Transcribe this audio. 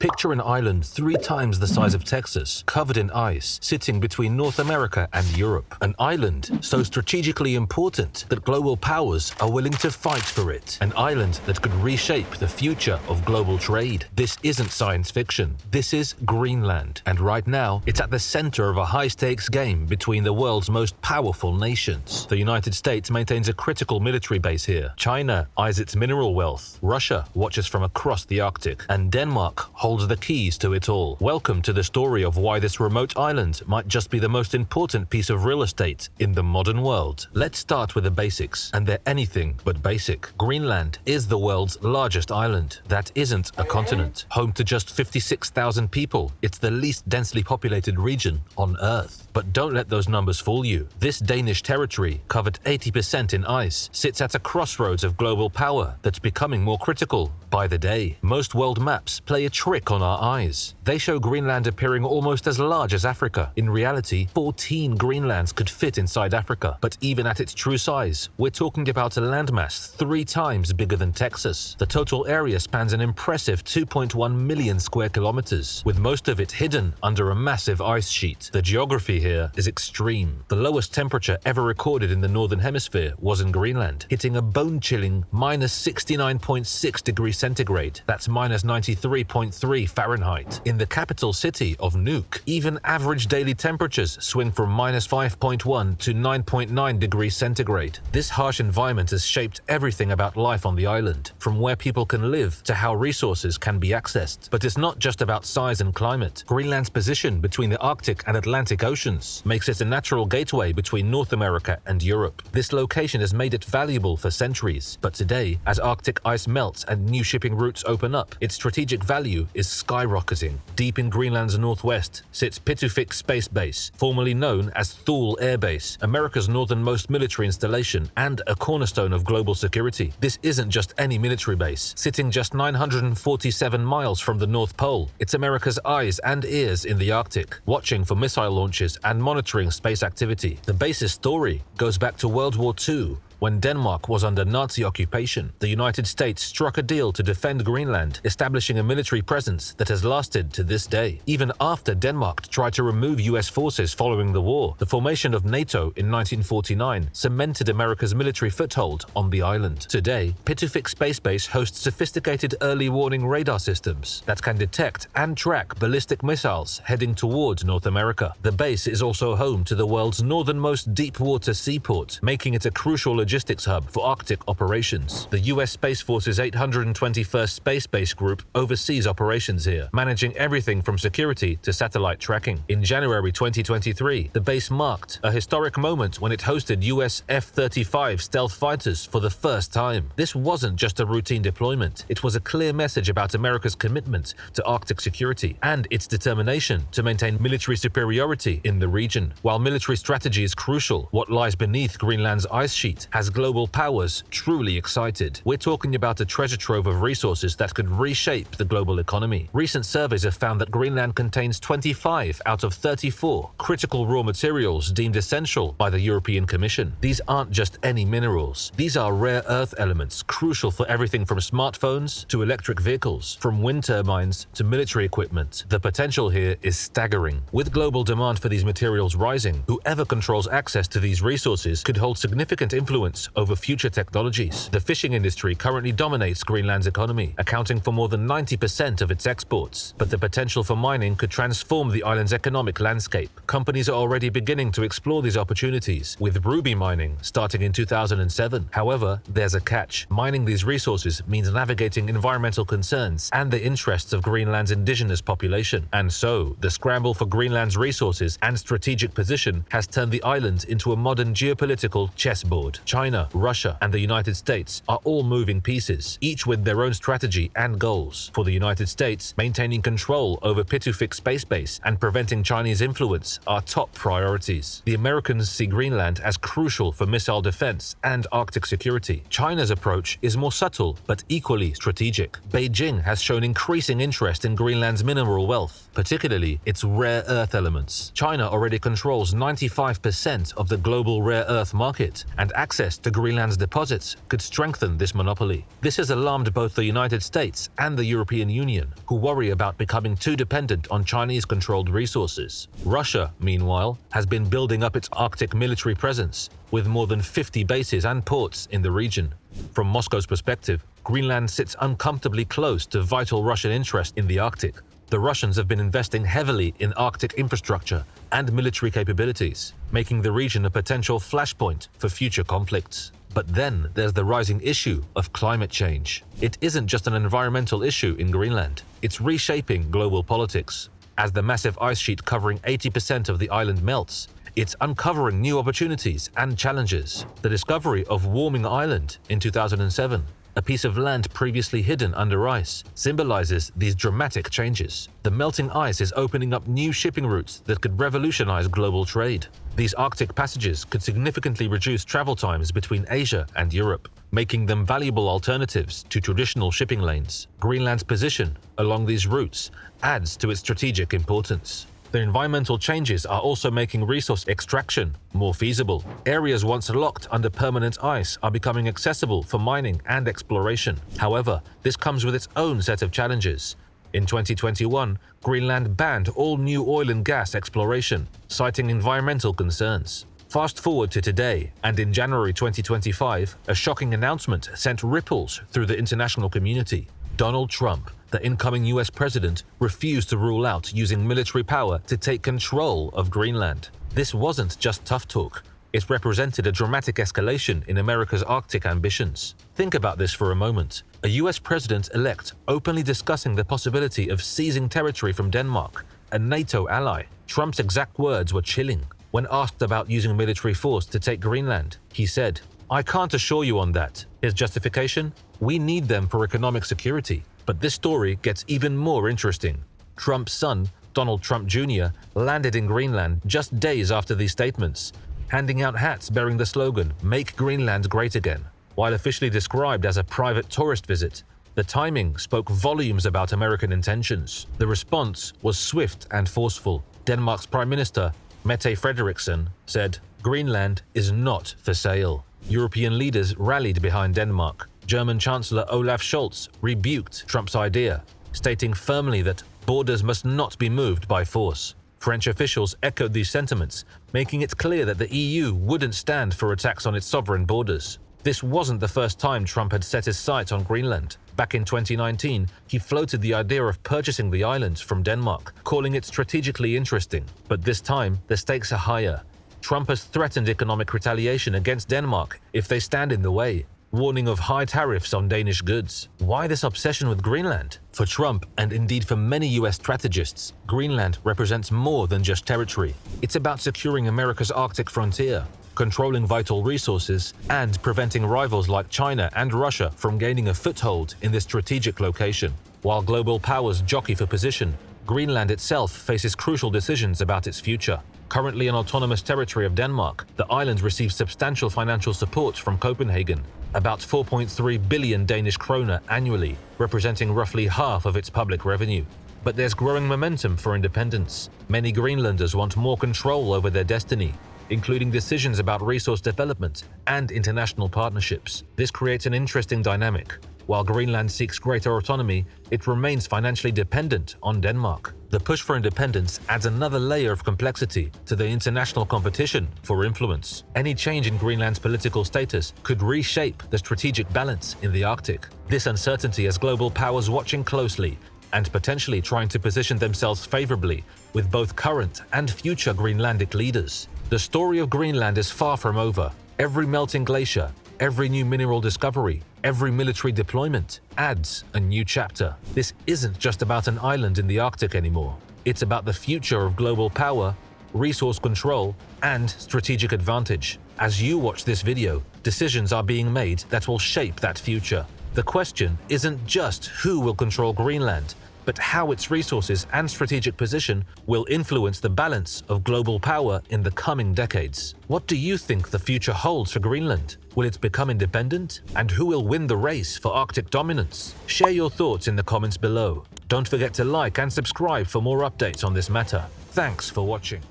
Picture an island 3 times the size of Texas, covered in ice, sitting between North America and Europe. An island so strategically important that global powers are willing to fight for it. An island that could reshape the future of global trade. This isn't science fiction. This is Greenland. And right now, it's at the center of a high-stakes game between the world's most powerful nations. The United States maintains a critical military base here. China eyes its mineral wealth. Russia watches from across the Arctic. And Denmark holds the keys to it all. Welcome to the story of why this remote island might just be the most important piece of real estate in the modern world. Let's start with the basics, and they're anything but basic. Greenland is the world's largest island. That isn't a continent. Home to just 56,000 people, it's the least densely populated region on Earth. But don't let those numbers fool you. This Danish territory, covered 80% in ice, sits at a crossroads of global power that's becoming more critical by the day. Most world maps play a trick on our eyes. They show Greenland appearing almost as large as Africa. In reality, 14 Greenlands could fit inside Africa. But even at its true size, we're talking about a landmass 3 times bigger than Texas. The total area spans an impressive 2.1 million square kilometers, with most of it hidden under a massive ice sheet. The geography here is extreme. The lowest temperature ever recorded in the northern hemisphere was in Greenland, hitting a bone-chilling minus 69.6 degrees centigrade. That's minus 93.3 Fahrenheit. In the capital city of Nuuk, even average daily temperatures swing from minus 5.1 to 9.9 degrees centigrade. This harsh environment has shaped everything about life on the island, from where people can live to how resources can be accessed. But it's not just about size and climate. Greenland's position between the Arctic and Atlantic Oceans makes it a natural gateway between North America and Europe. This location has made it valuable for centuries, but today, as Arctic ice melts and new shipping routes open up, its strategic value is skyrocketing. Deep in Greenland's northwest sits Pitufik Space Base, formerly known as Thule Air Base, America's northernmost military installation and a cornerstone of global security. This isn't just any military base. Sitting just 947 miles from the North Pole, it's America's eyes and ears in the Arctic, watching for missile launches and monitoring space activity. The base's story goes back to World War II, when Denmark was under Nazi occupation. The United States struck a deal to defend Greenland, establishing a military presence that has lasted to this day. Even after Denmark tried to remove US forces following the war, the formation of NATO in 1949 cemented America's military foothold on the island. Today, Pitufik Space Base hosts sophisticated early warning radar systems that can detect and track ballistic missiles heading toward North America. The base is also home to the world's northernmost deep-water seaport, making it a crucial logistics hub for Arctic operations. The US Space Force's 821st Space Base Group oversees operations here, managing everything from security to satellite tracking. In January 2023, the base marked a historic moment when it hosted US F-35 stealth fighters for the first time. This wasn't just a routine deployment. It was a clear message about America's commitment to Arctic security and its determination to maintain military superiority in the region. While military strategy is crucial, what lies beneath Greenland's ice sheet has global powers truly excited. We're talking about a treasure trove of resources that could reshape the global economy. Recent surveys have found that Greenland contains 25 out of 34 critical raw materials deemed essential by the European Commission. These aren't just any minerals. These are rare earth elements crucial for everything from smartphones to electric vehicles, from wind turbines to military equipment. The potential here is staggering. With global demand for these materials rising, whoever controls access to these resources could hold significant influence over future technologies. The fishing industry currently dominates Greenland's economy, accounting for more than 90% of its exports. But the potential for mining could transform the island's economic landscape. Companies are already beginning to explore these opportunities, with ruby mining starting in 2007. However, there's a catch. Mining these resources means navigating environmental concerns and the interests of Greenland's indigenous population. And so, the scramble for Greenland's resources and strategic position has turned the island into a modern geopolitical chessboard. China, Russia, and the United States are all moving pieces, each with their own strategy and goals. For the United States, maintaining control over Pitufik Space Base and preventing Chinese influence are top priorities. The Americans see Greenland as crucial for missile defense and Arctic security. China's approach is more subtle but equally strategic. Beijing has shown increasing interest in Greenland's mineral wealth, particularly its rare earth elements. China already controls 95% of the global rare earth market, and access access to Greenland's deposits could strengthen this monopoly. This has alarmed both the United States and the European Union, who worry about becoming too dependent on Chinese-controlled resources. Russia, meanwhile, has been building up its Arctic military presence, with more than 50 bases and ports in the region. From Moscow's perspective, Greenland sits uncomfortably close to vital Russian interest in the Arctic. The Russians have been investing heavily in Arctic infrastructure and military capabilities, making the region a potential flashpoint for future conflicts. But then there's the rising issue of climate change. It isn't just an environmental issue in Greenland, it's reshaping global politics. As the massive ice sheet covering 80% of the island melts, it's uncovering new opportunities and challenges. The discovery of Warming Island in 2007, a piece of land previously hidden under ice, symbolizes these dramatic changes. The melting ice is opening up new shipping routes that could revolutionize global trade. These Arctic passages could significantly reduce travel times between Asia and Europe, making them valuable alternatives to traditional shipping lanes. Greenland's position along these routes adds to its strategic importance. The environmental changes are also making resource extraction more feasible. Areas once locked under permanent ice are becoming accessible for mining and exploration. However, this comes with its own set of challenges. In 2021, Greenland banned all new oil and gas exploration, citing environmental concerns. Fast forward to today, and in January 2025, a shocking announcement sent ripples through the international community. Donald Trump, the incoming US president, refused to rule out using military power to take control of Greenland. This wasn't just tough talk. It represented a dramatic escalation in America's Arctic ambitions. Think about this for a moment. A US president-elect openly discussing the possibility of seizing territory from Denmark, a NATO ally. Trump's exact words were chilling. When asked about using military force to take Greenland, he said, "I can't assure you on that." His justification? "We need them for economic security." But this story gets even more interesting. Trump's son, Donald Trump Jr., landed in Greenland just days after these statements, handing out hats bearing the slogan, "Make Greenland Great Again." While officially described as a private tourist visit, the timing spoke volumes about American intentions. The response was swift and forceful. Denmark's Prime Minister, Mette Frederiksen, said, "Greenland is not for sale." European leaders rallied behind Denmark. German Chancellor Olaf Scholz rebuked Trump's idea, stating firmly that borders must not be moved by force. French officials echoed these sentiments, making it clear that the EU wouldn't stand for attacks on its sovereign borders. This wasn't the first time Trump had set his sights on Greenland. Back in 2019, he floated the idea of purchasing the island from Denmark, calling it strategically interesting. But this time, the stakes are higher. Trump has threatened economic retaliation against Denmark if they stand in the way, warning of high tariffs on Danish goods. Why this obsession with Greenland? For Trump, and indeed for many US strategists, Greenland represents more than just territory. It's about securing America's Arctic frontier, controlling vital resources, and preventing rivals like China and Russia from gaining a foothold in this strategic location. While global powers jockey for position, Greenland itself faces crucial decisions about its future. Currently an autonomous territory of Denmark, the island receives substantial financial support from Copenhagen, about 4.3 billion Danish kroner annually, representing roughly half of its public revenue. But there's growing momentum for independence. Many Greenlanders want more control over their destiny, including decisions about resource development and international partnerships. This creates an interesting dynamic. While Greenland seeks greater autonomy, it remains financially dependent on Denmark. The push for independence adds another layer of complexity to the international competition for influence. Any change in Greenland's political status could reshape the strategic balance in the Arctic. This uncertainty has global powers watching closely and potentially trying to position themselves favorably with both current and future Greenlandic leaders. The story of Greenland is far from over. Every melting glacier, every new mineral discovery, every military deployment adds a new chapter. This isn't just about an island in the Arctic anymore. It's about the future of global power, resource control, and strategic advantage. As you watch this video, decisions are being made that will shape that future. The question isn't just who will control Greenland, but how its resources and strategic position will influence the balance of global power in the coming decades. What do you think the future holds for Greenland? Will it become independent? And who will win the race for Arctic dominance? Share your thoughts in the comments below. Don't forget to like and subscribe for more updates on this matter. Thanks for watching.